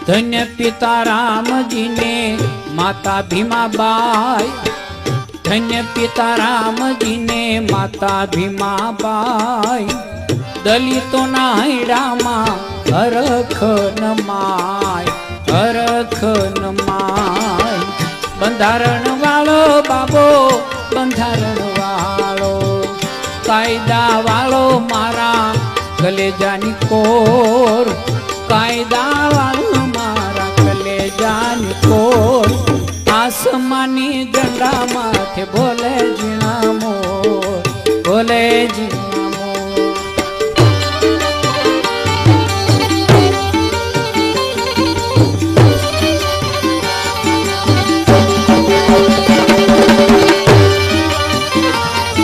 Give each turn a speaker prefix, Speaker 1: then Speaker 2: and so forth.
Speaker 1: ધન્ય પિતા રામજીને માતા ભીમાબાઈ, ધન્ય પિતા રામજીને માતા ભીમાબાઈ, દલિતોના હૈડામાં હરખ નમાય, હરખ નમાય. બંધારણ વાળો બાબો, બંધારણ વાળો, કાયદા વાળો મારા કલેજાની કોર, કાયદા વાળો મારા કલેજાની કોર. આસમાની ઝંડા માથે બોલે ઝીણા મોર, બોલે ઝીણા